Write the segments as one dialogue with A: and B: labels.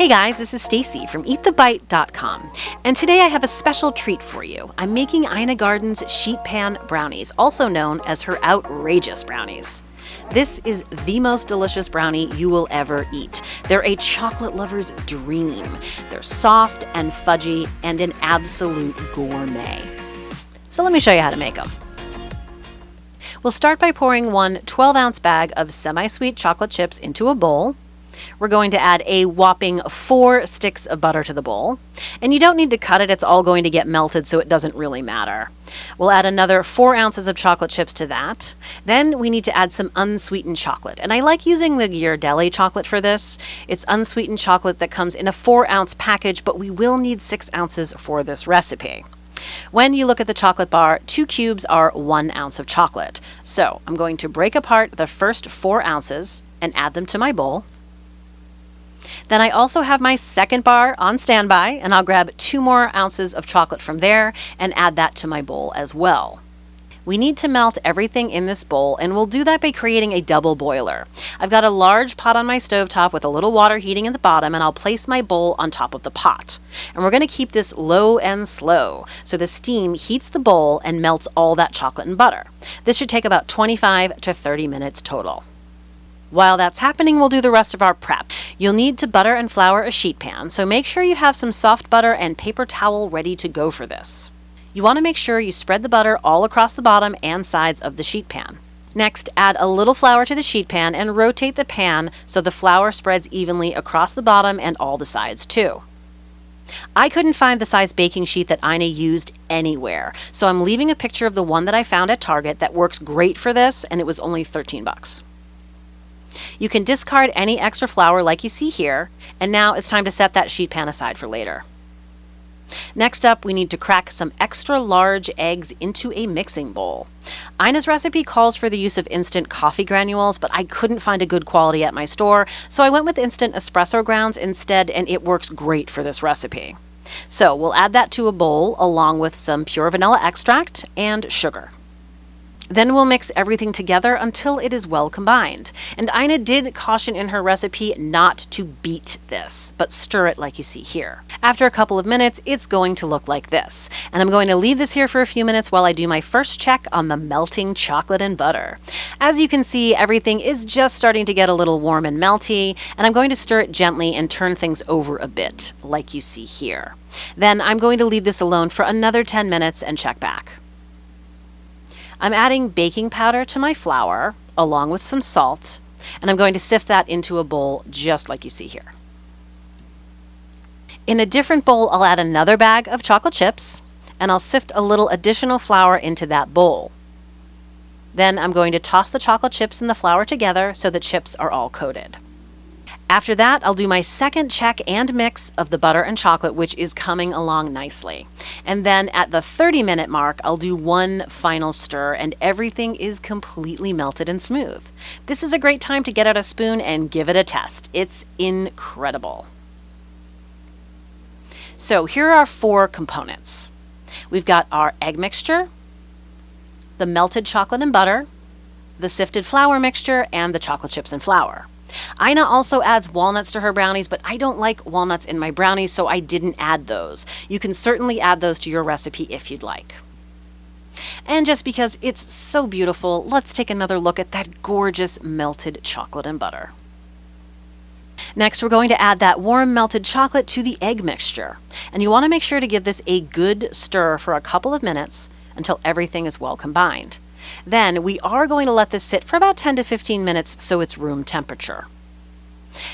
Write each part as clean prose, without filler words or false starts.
A: Hey guys, this is Stacy from eatthebite.com, and today I have a special treat for you. I'm making Ina Garten's sheet pan brownies, also known as her outrageous brownies. This is the most delicious brownie you will ever eat. They're a chocolate lover's dream. They're soft and fudgy and an absolute gourmet. So let me show you how to make them. We'll start by pouring one 12-ounce bag of semi-sweet chocolate chips into a bowl. We're going to add a whopping 4 sticks of butter to the bowl. And you don't need to cut it, it's all going to get melted, so it doesn't really matter. We'll add another 4 ounces of chocolate chips to that. Then we need to add some unsweetened chocolate. And I like using the Ghirardelli chocolate for this. It's unsweetened chocolate that comes in a 4-ounce package, but we will need 6 ounces for this recipe. When you look at the chocolate bar, 2 cubes are 1 ounce of chocolate. So I'm going to break apart the first 4 ounces and add them to my bowl. Then I also have my second bar on standby, and I'll grab 2 more ounces of chocolate from there and add that to my bowl as well. We need to melt everything in this bowl, and we'll do that by creating a double boiler. I've got a large pot on my stovetop with a little water heating at the bottom, and I'll place my bowl on top of the pot. And we're going to keep this low and slow, so the steam heats the bowl and melts all that chocolate and butter. This should take about 25 to 30 minutes total. While that's happening, we'll do the rest of our prep. You'll need to butter and flour a sheet pan, so make sure you have some soft butter and paper towel ready to go for this. You want to make sure you spread the butter all across the bottom and sides of the sheet pan. Next, add a little flour to the sheet pan and rotate the pan so the flour spreads evenly across the bottom and all the sides too. I couldn't find the size baking sheet that Ina used anywhere, so I'm leaving a picture of the one that I found at Target that works great for this, and it was only $13. You can discard any extra flour like you see here, and now it's time to set that sheet pan aside for later. Next up, we need to crack some extra large eggs into a mixing bowl. Ina's recipe calls for the use of instant coffee granules, but I couldn't find a good quality at my store, so I went with instant espresso grounds instead, and it works great for this recipe. So we'll add that to a bowl along with some pure vanilla extract and sugar. Then we'll mix everything together until it is well combined. And Ina did caution in her recipe not to beat this, but stir it like you see here. After a couple of minutes, it's going to look like this. And I'm going to leave this here for a few minutes while I do my first check on the melting chocolate and butter. As you can see, everything is just starting to get a little warm and melty, and I'm going to stir it gently and turn things over a bit, like you see here. Then I'm going to leave this alone for another 10 minutes and check back. I'm adding baking powder to my flour along with some salt, and I'm going to sift that into a bowl just like you see here. In a different bowl, I'll add another bag of chocolate chips, and I'll sift a little additional flour into that bowl. Then I'm going to toss the chocolate chips and the flour together so the chips are all coated. After that, I'll do my second check and mix of the butter and chocolate, which is coming along nicely. And then at the 30-minute mark, I'll do one final stir, and everything is completely melted and smooth. This is a great time to get out a spoon and give it a test. It's incredible. So here are our 4 components. We've got our egg mixture, the melted chocolate and butter, the sifted flour mixture, and the chocolate chips and flour. Ina also adds walnuts to her brownies, but I don't like walnuts in my brownies, so I didn't add those. You can certainly add those to your recipe if you'd like. And just because it's so beautiful, let's take another look at that gorgeous melted chocolate and butter. Next, we're going to add that warm melted chocolate to the egg mixture. And you want to make sure to give this a good stir for a couple of minutes until everything is well combined. Then we are going to let this sit for about 10 to 15 minutes so it's room temperature.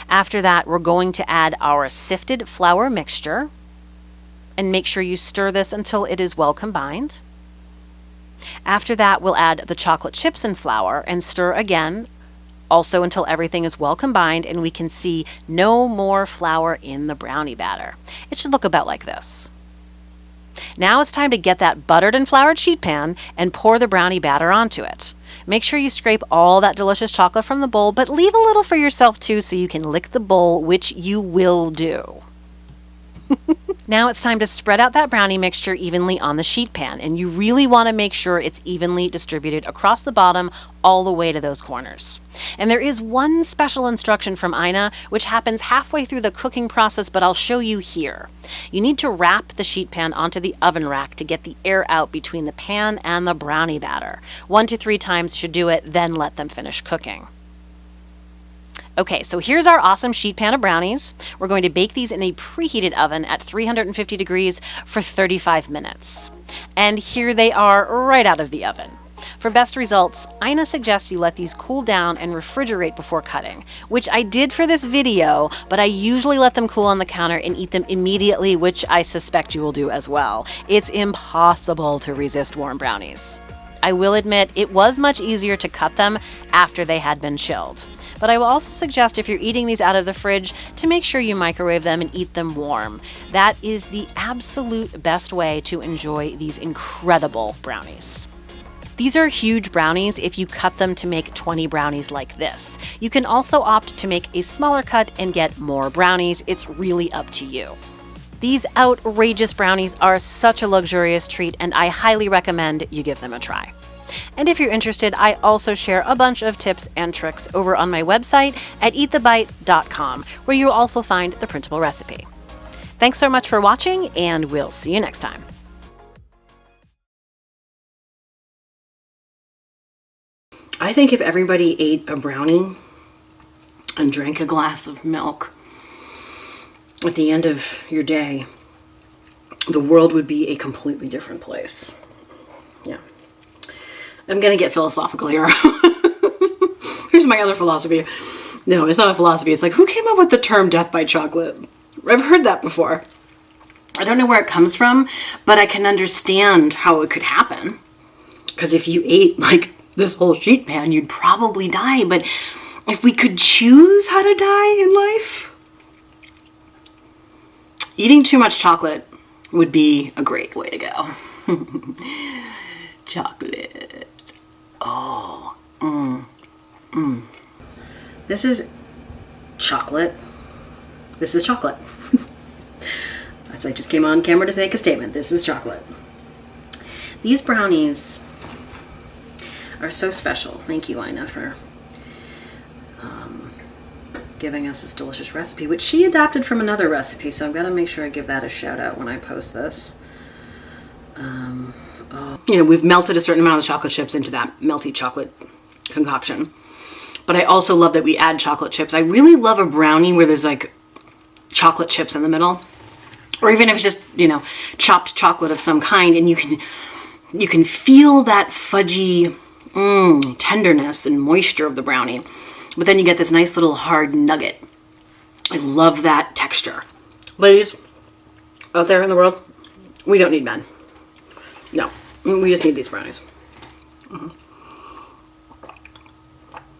A: After that, we're going to add our sifted flour mixture, and make sure you stir this until it is well combined. After that, we'll add the chocolate chips and flour and stir again, also until everything is well combined and we can see no more flour in the brownie batter. It should look about like this. Now it's time to get that buttered and floured sheet pan and pour the brownie batter onto it. Make sure you scrape all that delicious chocolate from the bowl, but leave a little for yourself too so you can lick the bowl, which you will do. Now it's time to spread out that brownie mixture evenly on the sheet pan, and you really want to make sure it's evenly distributed across the bottom all the way to those corners. And there is one special instruction from Ina, which happens halfway through the cooking process, but I'll show you here. You need to wrap the sheet pan onto the oven rack to get the air out between the pan and the brownie batter. 1 to 3 times should do it, then let them finish cooking. Okay, so here's our awesome sheet pan of brownies. We're going to bake these in a preheated oven at 350 degrees for 35 minutes. And here they are right out of the oven. For best results, Ina suggests you let these cool down and refrigerate before cutting, which I did for this video, but I usually let them cool on the counter and eat them immediately, which I suspect you will do as well. It's impossible to resist warm brownies. I will admit it was much easier to cut them after they had been chilled. But I will also suggest if you're eating these out of the fridge to make sure you microwave them and eat them warm. That is the absolute best way to enjoy these incredible brownies. These are huge brownies if you cut them to make 20 brownies like this. You can also opt to make a smaller cut and get more brownies. It's really up to you. These outrageous brownies are such a luxurious treat, and I highly recommend you give them a try. And if you're interested, I also share a bunch of tips and tricks over on my website at eatthebite.com, where you'll also find the printable recipe. Thanks so much for watching, and we'll see you next time.
B: I think if everybody ate a brownie and drank a glass of milk at the end of your day, the world would be a completely different place. Yeah. I'm going to get philosophical here. Here's my other philosophy. No, it's not a philosophy. It's like, who came up with the term death by chocolate? I've heard that before. I don't know where it comes from, but I can understand how it could happen. Because if you ate like this whole sheet pan, you'd probably die. But if we could choose how to die in life, eating too much chocolate would be a great way to go. Chocolate. Oh. This is chocolate. This is chocolate. That's I just came on camera to make a statement. This is chocolate. These brownies are so special. Thank you, Ina, for giving us this delicious recipe, which she adapted from another recipe, so I've got to make sure I give that a shout out when I post this. You know, we've melted a certain amount of chocolate chips into that melty chocolate concoction. But I also love that we add chocolate chips. I really love a brownie where there's like chocolate chips in the middle. Or even if it's just, you know, chopped chocolate of some kind, and you can feel that fudgy tenderness and moisture of the brownie. But then you get this nice little hard nugget. I love that texture. Ladies, out there in the world, we don't need men. No, we just need these brownies.